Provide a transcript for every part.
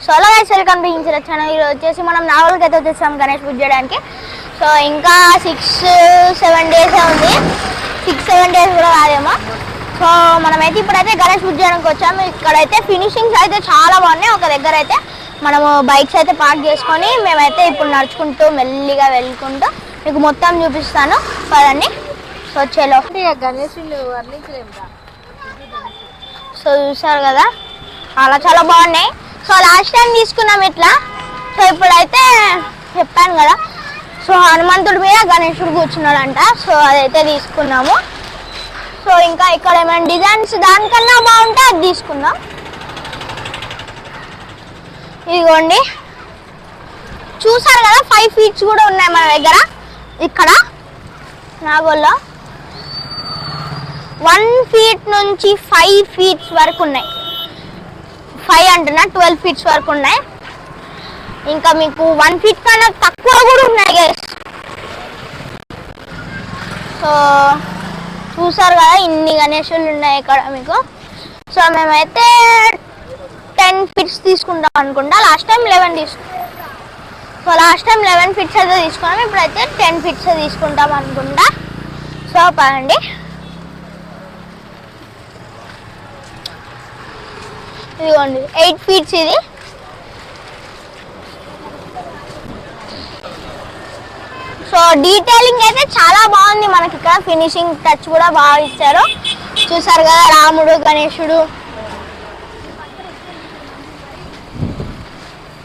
So అలా welcome to incident channel. ఈరోజు వచ్చేసి మనం నావల్కి అయితే వచ్చేసాం గణేష్ పూజ చేయడానికి. సో ఇంకా 6-7 డేస్ ఉంది, 6-7 డేస్ కూడా కాదేమో. సో మనమైతే ఇప్పుడైతే గణేష్ పూజ చేయడానికి వచ్చాము. ఇక్కడైతే ఫినిషింగ్స్ అయితే చాలా బాగున్నాయి. ఒక దగ్గర అయితే మనము బైక్స్ అయితే పార్క్ చేసుకొని మేమైతే ఇప్పుడు నడుచుకుంటూ మెల్లిగా వెళ్ళుకుంటూ మీకు మొత్తం చూపిస్తాను పదండి. సో చలో గణేశులు వర్ణించలేము. సో చూసారు కదా చాలా బాగున్నాయి. సో లాస్ట్ టైం తీసుకున్నాం ఇట్లా. సో ఇప్పుడైతే చెప్పాను కదా, సో హనుమంతుడి మీద గణేశుడు కూర్చున్నాడంట. సో అదైతే తీసుకున్నాము. సో ఇంకా ఇక్కడ ఏమైనా డిజైన్స్ దానికన్నా బాగుంటే అది తీసుకుందాం. ఇదిగోండి చూసారు కదా 5 ఫీట్స్ కూడా ఉన్నాయి మన దగ్గర. ఇక్కడ నాగోల్లో 1 ఫీట్ నుంచి 5 ఫీట్స్ వరకు ఉన్నాయి. 5 అంటున్నా 12 ఫీట్స్ వరకు ఉన్నాయి. ఇంకా మీకు 1 ఫీట్ కన్నా తక్కువ కూడా ఉన్నాయి గైస్. సో చూసారు కదా ఇన్ని గణేశులు ఉన్నాయి ఇక్కడ మీకు. సో మేమైతే 10 ఫీట్స్ తీసుకుంటాం అనుకుంటా. లాస్ట్ టైం 11 తీసుకున్నాం. సో లాస్ట్ టైం 11 ఫీట్స్ అయితే తీసుకున్నాం. ఇప్పుడైతే 10 ఫీట్స్ తీసుకుంటాం అనుకుంటా. సో పదండి. ఇదిగోండి 8 ఫీట్స్ ఇది. సో డీటెయిలింగ్ అయితే చాలా బాగుంది మనకి ఇక్కడ. ఫినిషింగ్ టచ్ కూడా బాగా ఇచ్చారు. చూసారు కదా రాముడు గణేశుడు.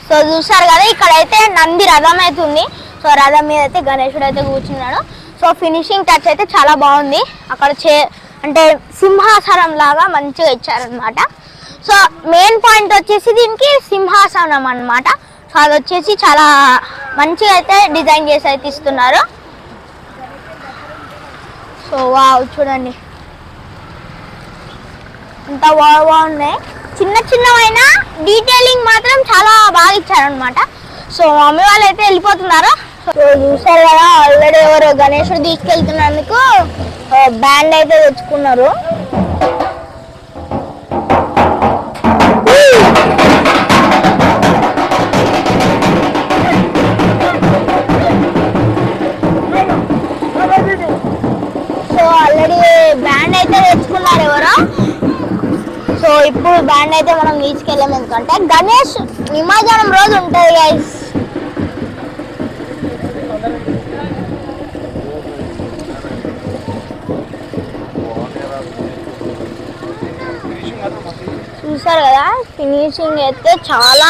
సో చూసారు కదా ఇక్కడైతే నంది రథం అయితే ఉంది. సో రథం మీద అయితే గణేశుడు అయితే కూర్చున్నాడు. సో ఫినిషింగ్ టచ్ అయితే చాలా బాగుంది. అక్కడ అంటే సింహాసనం లాగా మంచిగా ఇచ్చారనమాట. సో మెయిన్ పాయింట్ వచ్చేసి దీనికి సింహాసనం అన్నమాట. సో అది వచ్చేసి చాలా మంచిగా అయితే డిజైన్ చేసి అయితే ఇస్తున్నారు. సో వావ్ చూడండి అంత బాగున్నాయి. చిన్నవైనా డీటెయిలింగ్ మాత్రం చాలా బాగా ఇచ్చారనమాట. సో మమ్మీ వాళ్ళు అయితే వెళ్ళిపోతున్నారు. సో చూసారు కదా ఆల్రెడీ ఎవరు గణేశుడు తీసుకెళ్తున్నందుకు బ్యాండ్ అయితే తెచ్చుకున్నారు. బ్యాండ్ అయితే తెచ్చుకున్నారు ఎవరో. సో ఇప్పుడు బ్యాండ్ అయితే మనం తీసుకెళ్ళాము, ఎందుకంటే గణేష్ నిమజ్జనం రోజు ఉంటుంది గైస్. చూసారు కదా ఫినిషింగ్ అయితే చాలా